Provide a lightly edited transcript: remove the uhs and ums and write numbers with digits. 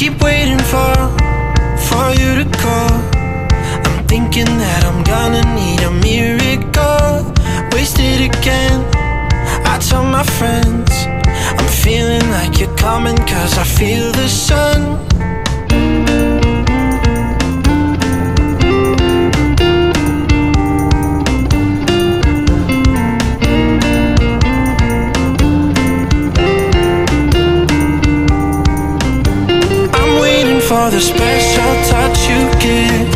keep waiting for you to call. I'm thinking that I'm gonna need a miracle. Wasted again, I tell my friends I'm feeling like you're coming, cause I feel the sun. For the special touch you give,